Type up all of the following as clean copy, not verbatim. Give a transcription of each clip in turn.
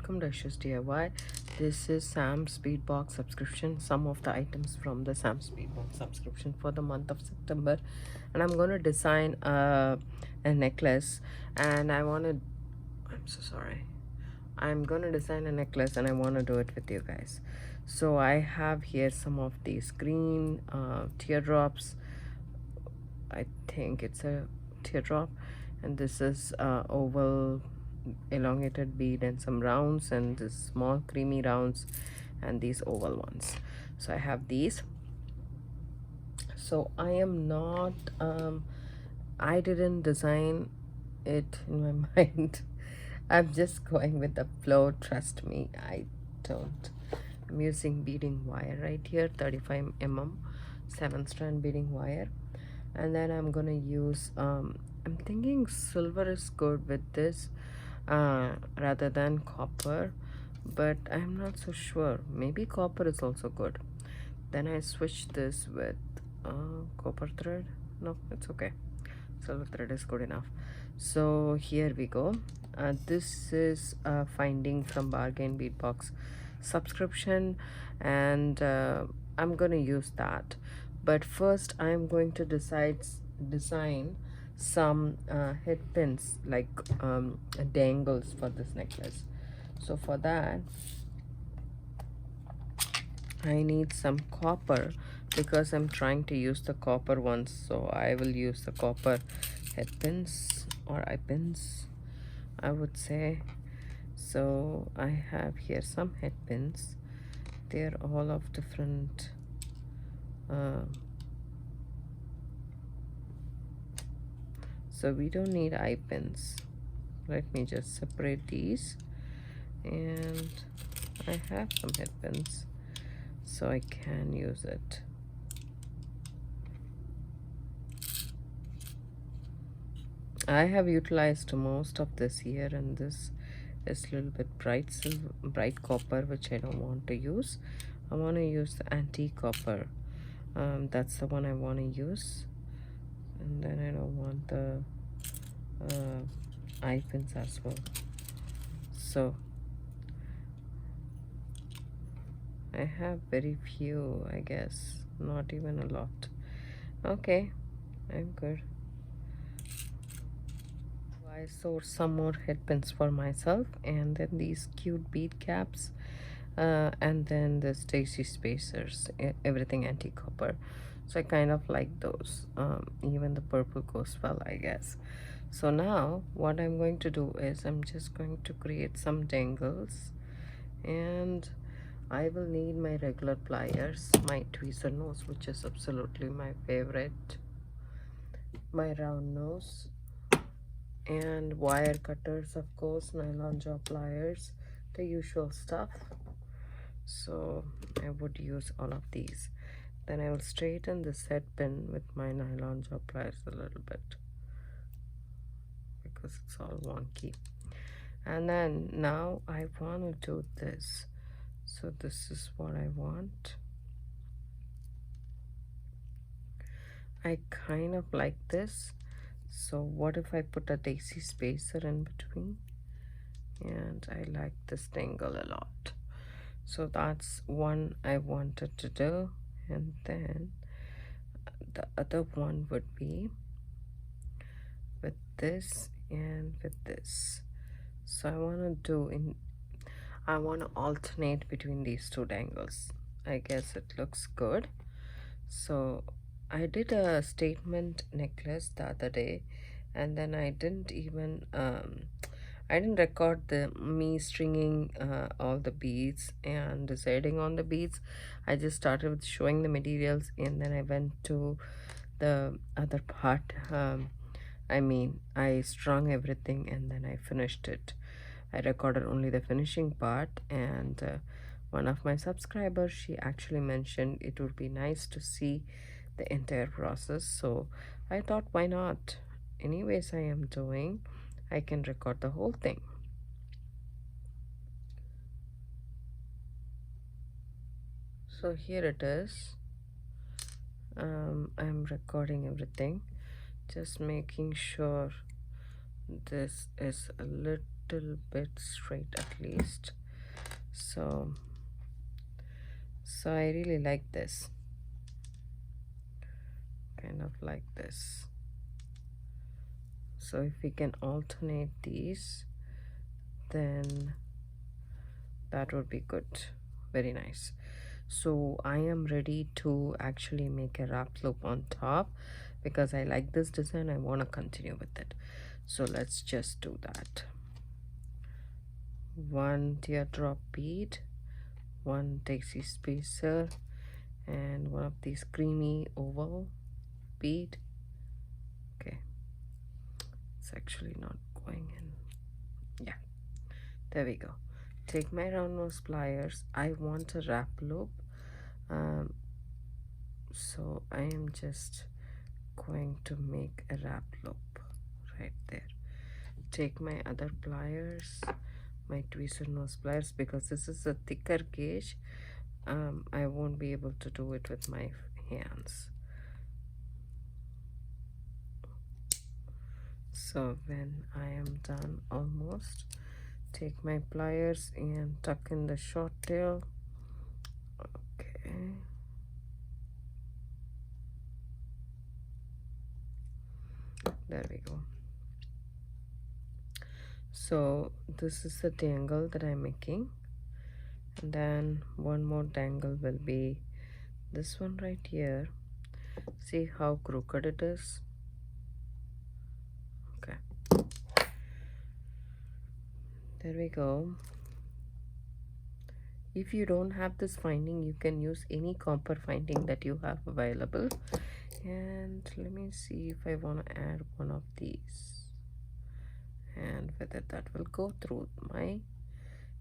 welcome to Aishusdiy. This is Sam's Bead box subscription, some of the items from the Sam's Bead box subscription for the month of September. And I'm going to design a necklace, and I'm so sorry. I'm going to design a necklace and I want to do it with you guys. So I have here some of these green teardrops. I think it's a teardrop, and this is oval elongated bead and some rounds, and this small creamy rounds and these oval ones. So I have these. So I am not I didn't design it in my mind. I'm just going with the flow, trust me. I don't. I'm using beading wire right here, 35 mm 7-strand beading wire. And then I'm gonna use I'm thinking silver is good with this rather than copper, but I'm not so sure. Maybe copper is also good. Then I switch this with copper thread. No, it's okay, silver thread is good enough. So here we go. This is finding from bargain bead box subscription, and I'm gonna use that. But first I'm going to design some head pins, like dangles for this necklace. So for that I need some copper, because I'm trying to use the copper ones. So I will use the copper head pins or eye pins, I would say. So I have here some head pins. They're all of different so we don't need eye pins. Let me just separate these, and I have some head pins, so I can use it. I have utilized most of this here, and this is a little bit bright silver, bright copper, which I don't want to use. I want to use the antique copper. That's the one I want to use. And then I don't want the eye pins as well. So I have very few, I guess, not even a lot. Okay, I'm good. I sourced some more head pins for myself, and then these cute bead caps, and then the Stacy spacers, everything antique copper. So I kind of like those. Even the purple goes well, I guess. So now what I'm going to do is I'm just going to create some dangles, and I will need my regular pliers, my tweezer nose, which is absolutely my favorite, my round nose, and wire cutters, of course, nylon jaw pliers, the usual stuff. So I would use all of these. Then I will straighten this head pin with my nylon jaw pliers a little bit, because it's all wonky. And then now I want to do this. So this is what I want. I kind of like this. So what if I put a daisy spacer in between? And I like this dangle a lot. So that's one I wanted to do. And then the other one would be with this and with this. So I want to alternate between these two dangles. I guess it looks good. So I did a statement necklace the other day, and then I didn't even I didn't record me stringing all the beads and deciding on the beads. I just started with showing the materials, and then I went to the other part. I strung everything and then I finished it. I recorded only the finishing part, and one of my subscribers, she actually mentioned it would be nice to see the entire process. So I thought, why not? Anyways, I am doing, I can record the whole thing. So here it is. I'm recording everything, just making sure this is a little little bit straight at least. So I really like this, kind of like this. So if we can alternate these, then that would be good. Very nice. So I am ready to actually make a wrap loop on top because I like this design. I want to continue with it. So let's just do that. One teardrop bead, one daisy spacer, and one of these creamy oval bead. Okay, it's actually not going in. Yeah, there we go. Take my round nose pliers. I want a wrap loop, so I am just going to make a wrap loop right there. Take my other pliers, my tweezer nose pliers, because this is a thicker gauge. I won't be able to do it with my hands. So when I am done almost, take my pliers and tuck in the short tail. Okay. There we go. So this is the dangle that I'm making, and then one more dangle will be this one right here. See how crooked it is? Okay, there we go. If you don't have this finding, you can use any copper finding that you have available. And let me see if I want to add one of these, and whether that will go through my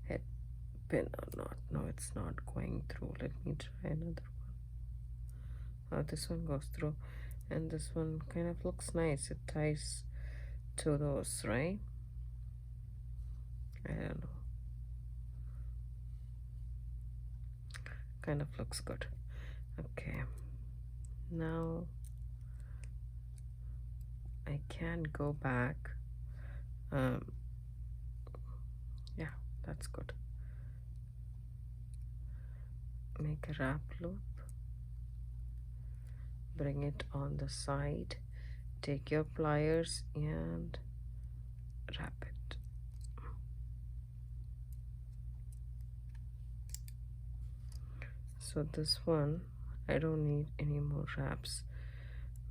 head pin or not. No, it's not going through. Let me try another one. Oh, this one goes through, and this one kind of looks nice. It ties to those, right? I don't know. Kind of looks good. Okay, now I can go back. Yeah, that's good. Make a wrap loop, bring it on the side, take your pliers and wrap it. So this one, I don't need any more wraps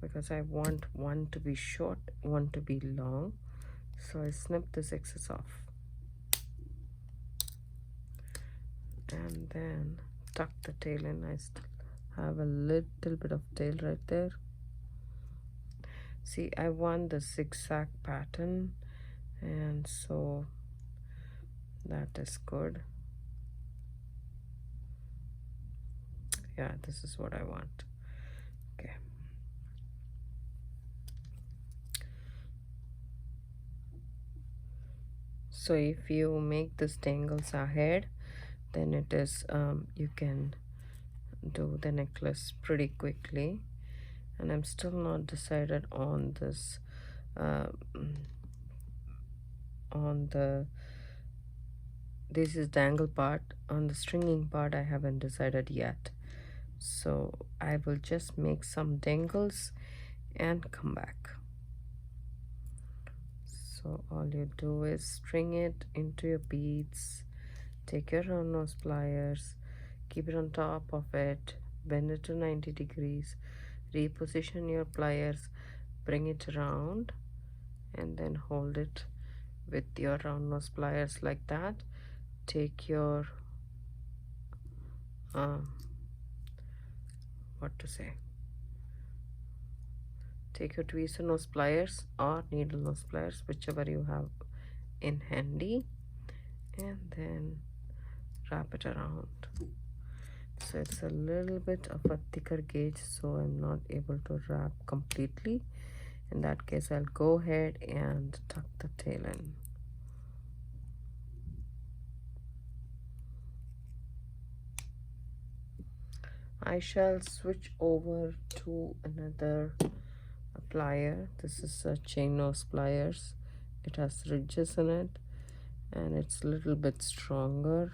because I want one to be short, one to be long. So I snip this excess off and then tuck the tail in. I still have a little bit of tail right there. See, I want the zigzag pattern, and so that is good. Yeah, this is what I want. Okay. So if you make this dangles ahead, then it is you can do the necklace pretty quickly. And I'm still not decided on this this is dangle part. On the stringing part I haven't decided yet, so I will just make some dangles and come back. So all you do is string it into your beads, take your round nose pliers, keep it on top of it, bend it to 90 degrees, reposition your pliers, bring it around, and then hold it with your round nose pliers like that. Take your take your tweezer nose pliers or needle nose pliers, whichever you have in handy, and then wrap it around. So it's a little bit of a thicker gauge, so I'm not able to wrap completely. In that case, I'll go ahead and tuck the tail in. I shall switch over to another plier. This is a chain nose pliers. It has ridges in it, and it's a little bit stronger,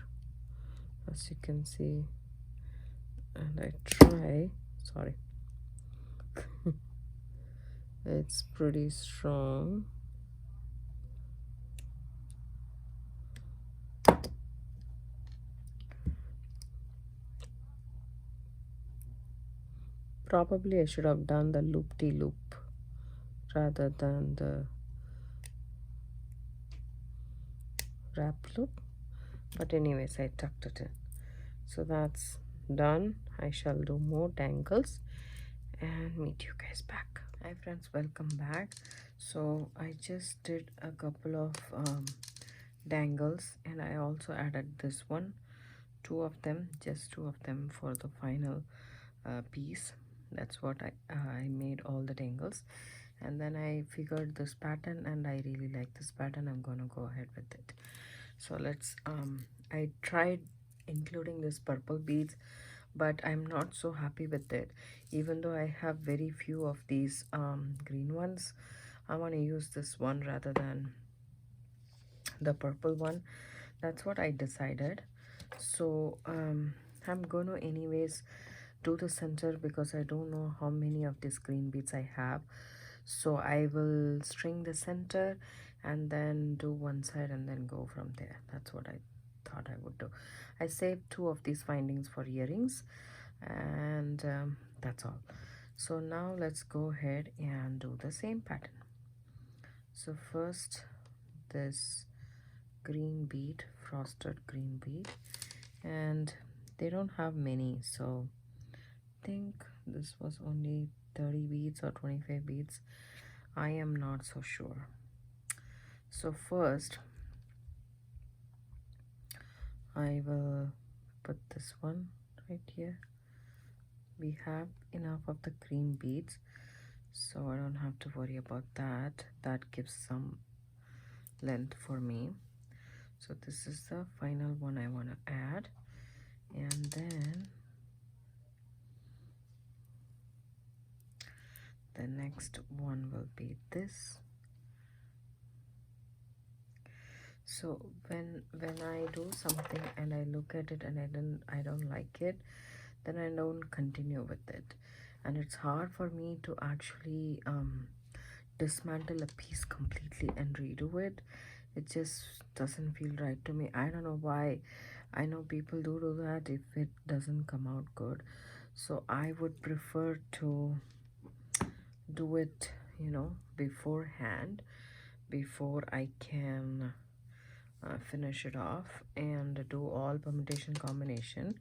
as you can see. And I try, sorry, it's pretty strong. Probably I should have done the loop-de-loop rather than the wrap loop, but anyways, I tucked it in. So that's done. I shall do more dangles and meet you guys back. Hi friends, welcome back. So I just did a couple of dangles, and I also added this one, two of them, just two of them for the final piece. That's what I made all the dangles, and then I figured this pattern and I really like this pattern. I'm gonna go ahead with it. So let's I tried including this purple beads, but I'm not so happy with it. Even though I have very few of these green ones, I want to use this one rather than the purple one. That's what I decided. So I'm gonna anyways do the center because I don't know how many of these green beads I have. So I will string the center and then do one side and then go from there. That's what I thought I would do. I saved two of these findings for earrings, and that's all. So now let's go ahead and do the same pattern. So first this green bead, frosted green bead, and they don't have many, so I think this was only 30 beads or 25 beads. I am not so sure. So first I will put this one right here. We have enough of the green beads, so I don't have to worry about that. That gives some length for me. So this is the final one I want to add, and then the next one will be this. So when I do something and I look at it and I don't like it, then I don't continue with it, and it's hard for me to actually dismantle a piece completely and redo it. It just doesn't feel right to me. I don't know why. I know people do that if it doesn't come out good. So I would prefer to do it, beforehand, before I can finish it off and do all permutation combination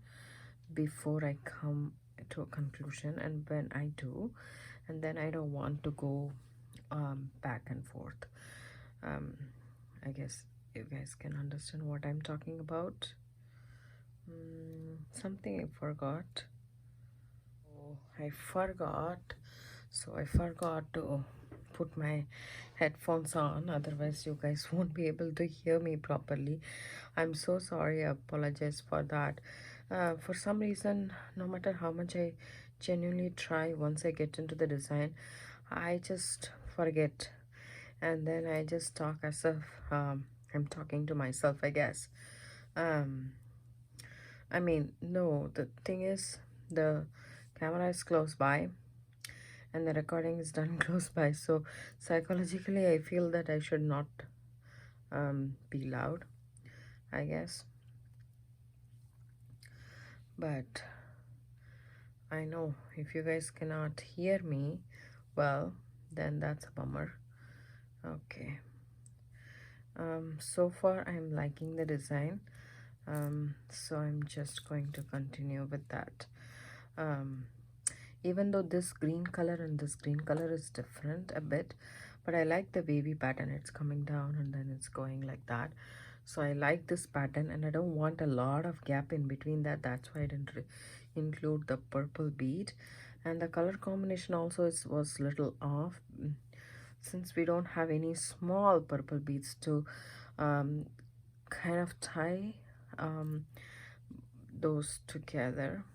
before I come to a conclusion. And when I do, and then I don't want to go back and forth. I guess you guys can understand what I'm talking about. Something I forgot. Oh, I forgot. So I forgot to put my headphones on, otherwise you guys won't be able to hear me properly. I'm so sorry. I apologize for that. For some reason, no matter how much I genuinely try, once I get into the design, I just forget, and then I just talk as if I'm talking to myself, I guess. I mean, no, the thing is, the camera is close by and the recording is done close by, so psychologically I feel that I should not be loud, I guess. But I know if you guys cannot hear me well, then that's a bummer. Okay. So far I'm liking the design, so I'm just going to continue with that. Even though this green color and this green color is different a bit, but I like the wavy pattern. It's coming down and then it's going like that, so I like this pattern, and I don't want a lot of gap in between that. That's why I didn't include the purple bead. And the color combination also was little off, since we don't have any small purple beads to kind of tie those together.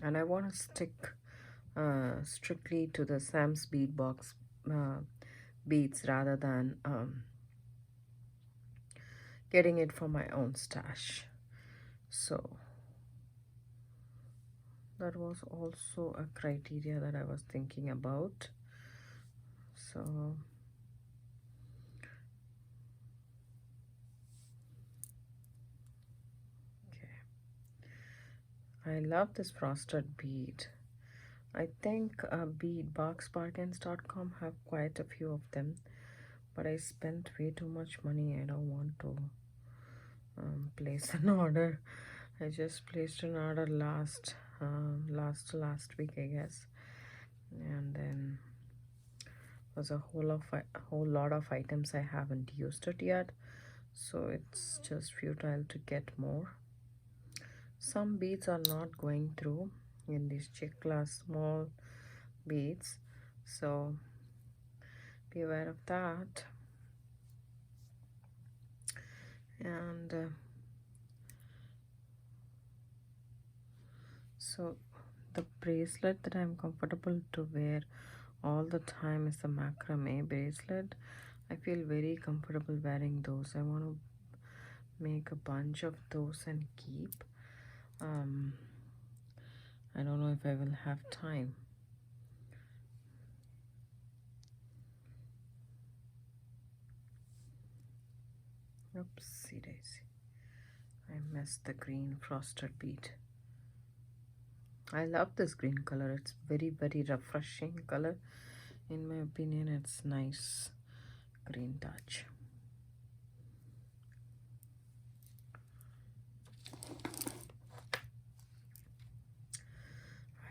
And I want to stick strictly to the Sam's bead box beads rather than getting it for my own stash. So that was also a criteria that I was thinking about. So okay, I love this frosted bead. I think Bead boxbargains.com have quite a few of them, but I spent way too much money. I don't want to place an order. I just placed an order last week, I guess, and then was a whole lot of items I haven't used it yet, so it's just futile to get more. Some beads are not going through in these check class small beads, so be aware of that. And so the bracelet that I'm comfortable to wear all the time is the macrame bracelet. I feel very comfortable wearing those. I want to make a bunch of those and keep. I don't know if I will have time. Oopsie daisy. I missed the green frosted bead. I love this green color. It's very, very refreshing color. In my opinion, it's nice green touch.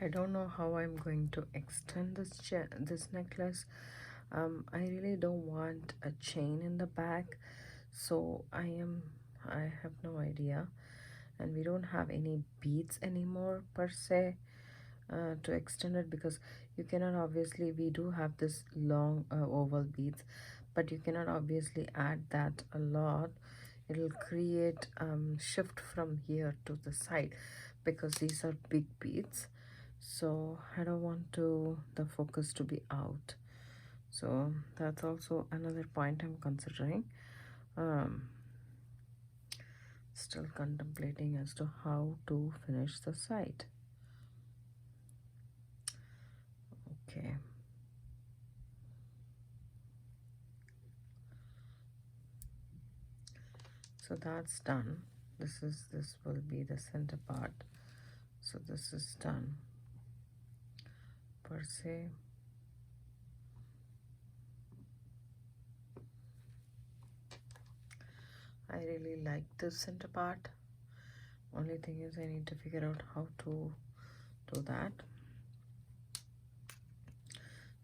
I don't know how I'm going to extend this necklace. I really don't want a chain in the back, so I have no idea, and we don't have any beads anymore per se to extend it, because you cannot obviously, we do have this long oval beads, but you cannot obviously add that a lot. It'll create shift from here to the side, because these are big beads, so I don't want the focus to be out. So that's also another point I'm considering. Still contemplating as to how to finish the side. Okay. So that's done. This will be the center part. So this is done per se. I really like this center part. Only thing is I need to figure out how to do that.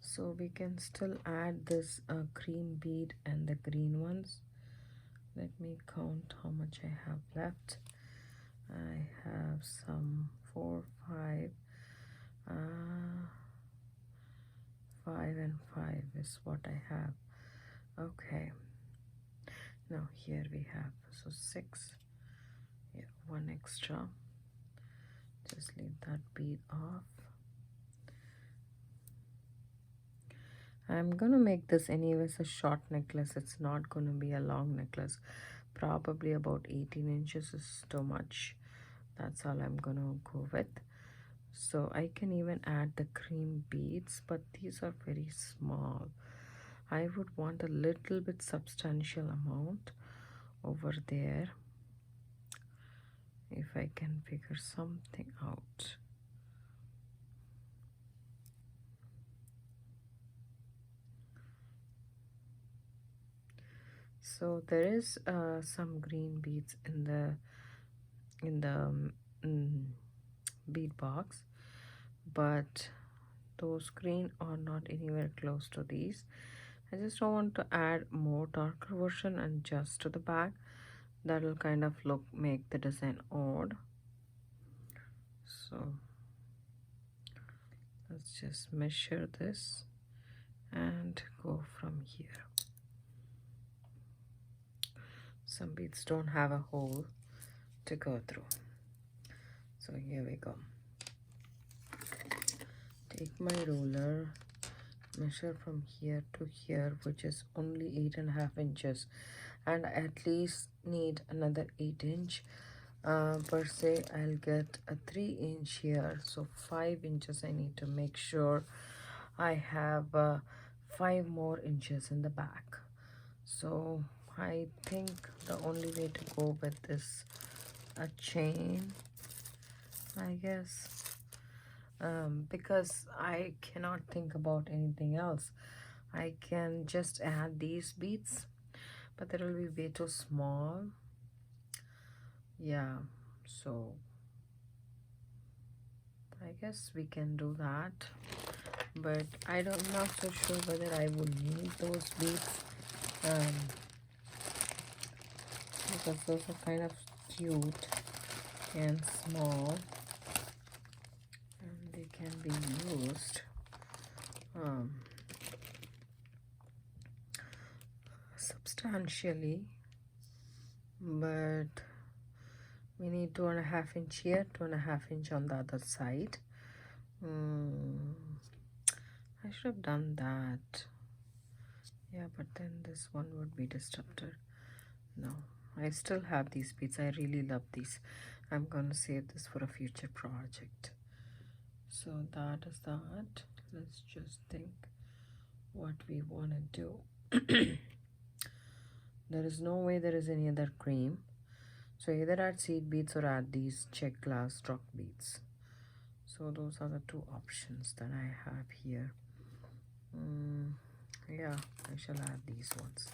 So we can still add this green bead and the green ones. Let me count how much I have left. I have some 4, 5, 5 and 5 is what I have. Okay. Now here we have, so 6. Yeah, 1 extra. Just leave that bead off. I'm gonna make this anyways a short necklace. It's not gonna be a long necklace. Probably about 18 inches is too much. That's all I'm gonna go with. So I can even add the cream beads, but these are very small. I would want a little bit substantial amount over there if I can figure something out. So there is some green beads in the bead box, but those green are not anywhere close to these. I just don't want to add more darker version and just to the back. That'll kind of make the design odd. So let's just measure this and go from here. Some beads don't have a hole to go through, so here we go. Take my ruler, measure from here to here, which is only 8.5 inches. and I at least need another 8-inch. Per se, I'll get a 3-inch here, so 5 inches. I need to make sure I have 5 more inches in the back. So I think the only way to go with is a chain, I guess, because I cannot think about anything else. I can just add these beads, but that will be way too small. Yeah, so I guess we can do that, but I'm not so sure whether I would need those beads, um, because those are kind of cute and small, and they can be used substantially, but we need 2.5 inch here, 2.5 inch on the other side. I should have done that. Yeah, but then this one would be disrupted. No, I still have these beads. I really love these. I'm gonna save this for a future project. So that is that. Let's just think what we want to do. There is no way there is any other cream, so either add seed beads or add these check glass rock beads. So those are the two options that I have here. Yeah, I shall add these ones.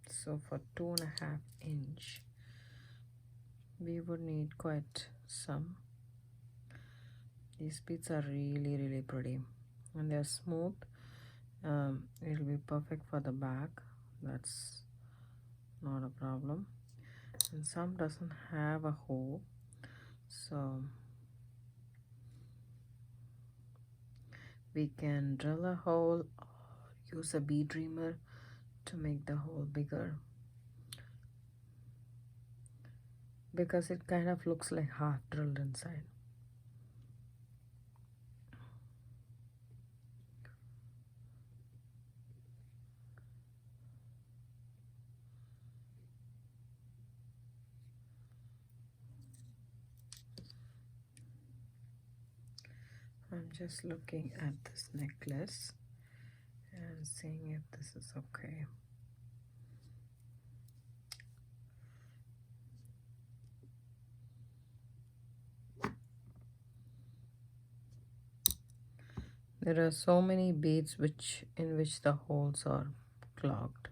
So for 2.5 inch, we would need quite some. These beads are really pretty, and they're smooth. It'll be perfect for the back. That's not a problem. And some doesn't have a hole, so we can drill a hole or use a bead dreamer to make the hole bigger, because it kind of looks like half drilled inside. I'm just looking at this necklace and seeing if this is okay. There are so many beads in which the holes are clogged.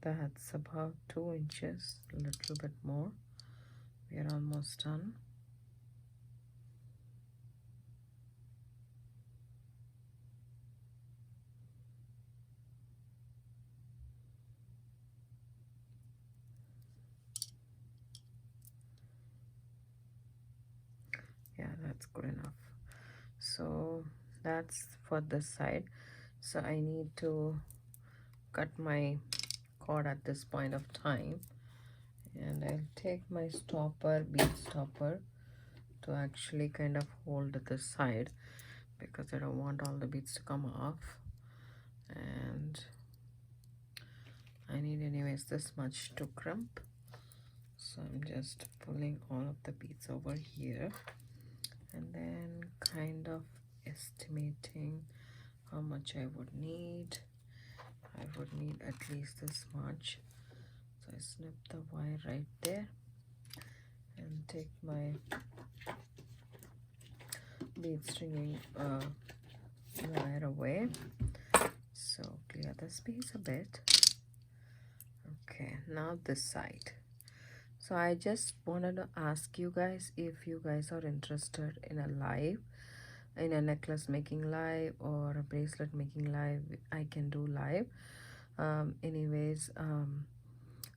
That's about 2 inches, a little bit more. We are almost done. Yeah, that's good enough. So that's for this side. So I need to cut my cord at this point of time, and I'll take my stopper, bead stopper, to actually kind of hold this side, because I don't want all the beads to come off. And I need anyways this much to crimp, so I'm just pulling all of the beads over here and then kind of estimating how much I would need. I would need at least this much, so I snip the wire right there and take my bead stringing wire away. So clear the space a bit. Okay, now this side. So I just wanted to ask you guys if you guys are interested in a live, in a necklace making live or a bracelet making live. I can do live.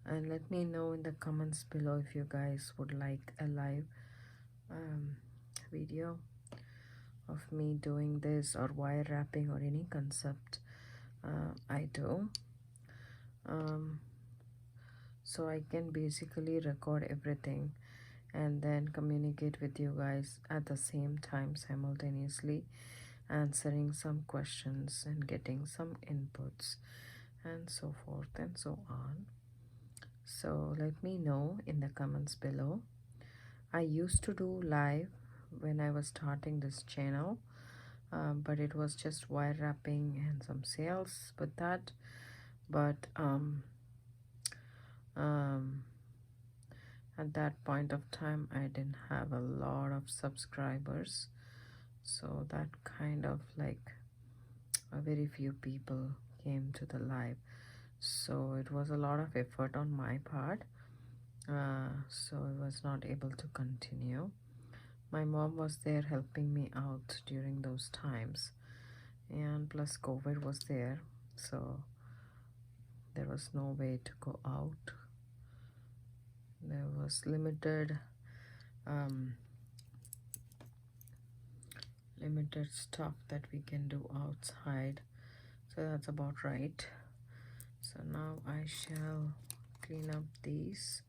And let me know in the comments below if you guys would like a live um, video of me doing this, or wire wrapping, or any concept I do. So I can basically record everything and then communicate with you guys at the same time, simultaneously answering some questions and getting some inputs and so forth and so on. So let me know in the comments below. I used to do live when I was starting this channel, but it was just wire wrapping and some sales with that. But at that point of time, I didn't have a lot of subscribers, so that kind of like a very few people came to the live, so it was a lot of effort on my part, so I was not able to continue. My mom was there helping me out during those times, and plus COVID was there, so there was no way to go out. There was limited stuff that we can do outside, so that's about right. So now I shall clean up these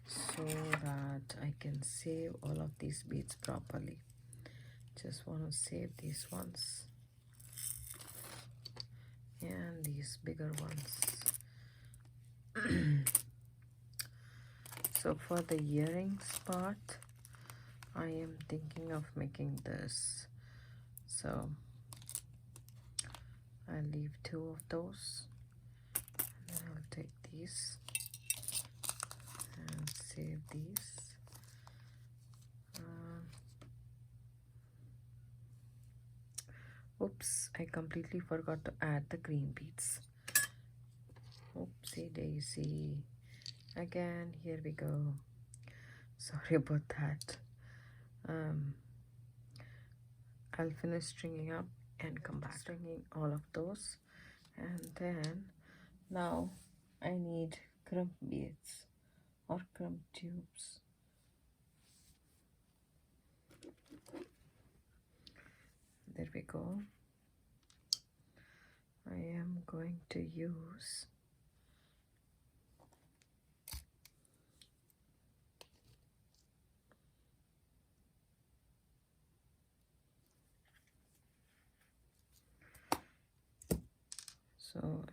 so that I can save all of these beads properly. Just want to save these ones and these bigger ones. So for the earrings part, I am thinking of making this, so I'll leave 2 of those, and I'll take these and save these. Oops, I completely forgot to add the green beads. Oopsie daisy. Again, here we go. Sorry about that. I'll finish stringing up and come back. Stringing all of those, and then now I need crump beads or crump tubes. There we go. I am going to use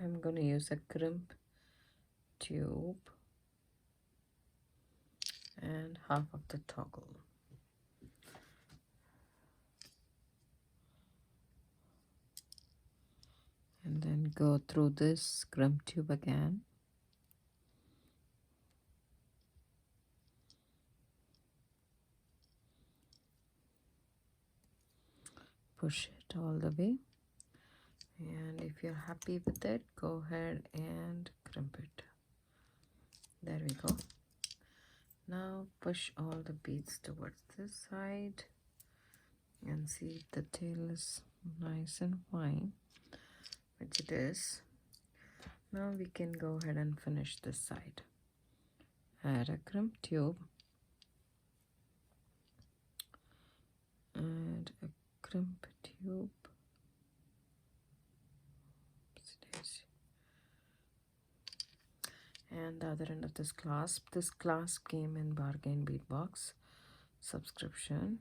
I'm going to use a crimp tube and half of the toggle. And then go through this crimp tube again. Push it all the way. And if you're happy with it, go ahead and crimp it. There we go. Now push all the beads towards this side and see if the tail is nice and fine, which it is. Now we can go ahead and finish this side. Add a crimp tube, add a crimp tube, and the other end of this clasp. This clasp came in bargain bead box subscription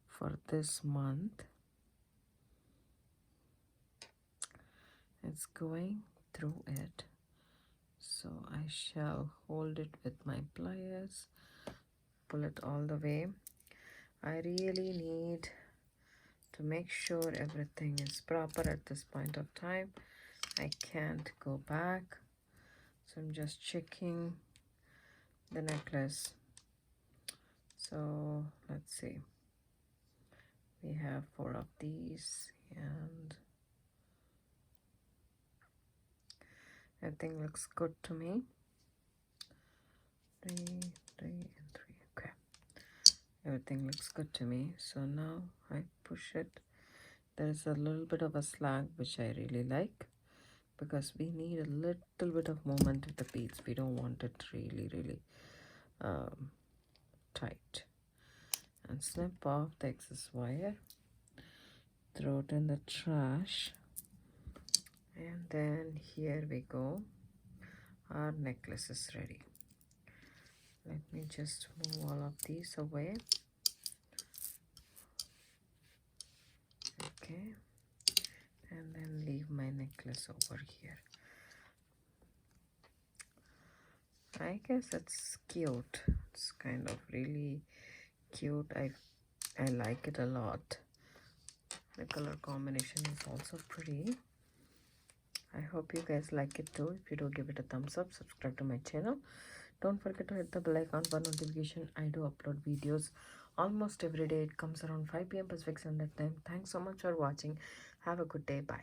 for this month. It's going through it, so I shall hold it with my pliers, pull it all the way. I really need to make sure everything is proper at this point of time. I can't go back, so I'm just checking the necklace. So let's see, we have 4 of these, and everything looks good to me. 3, 3, and 3. Okay, everything looks good to me. So now I push it. There is a little bit of a slag which I really like, because we need a little bit of movement with the beads. We don't want it really um, tight. And snip off the excess wire, throw it in the trash, and then here we go. Our necklace is ready. Let me just move all of these away. Okay, and then leave my necklace over here. I guess it's cute. It's kind of really cute. I like it a lot. The color combination is also pretty. I hope you guys like it too. If you do, give it a thumbs up, subscribe to my channel. Don't forget to hit the bell icon for notification. I do upload videos almost every day. It comes around 5 p.m. Pacific Standard Time. Thanks so much for watching. Have a good day. Bye.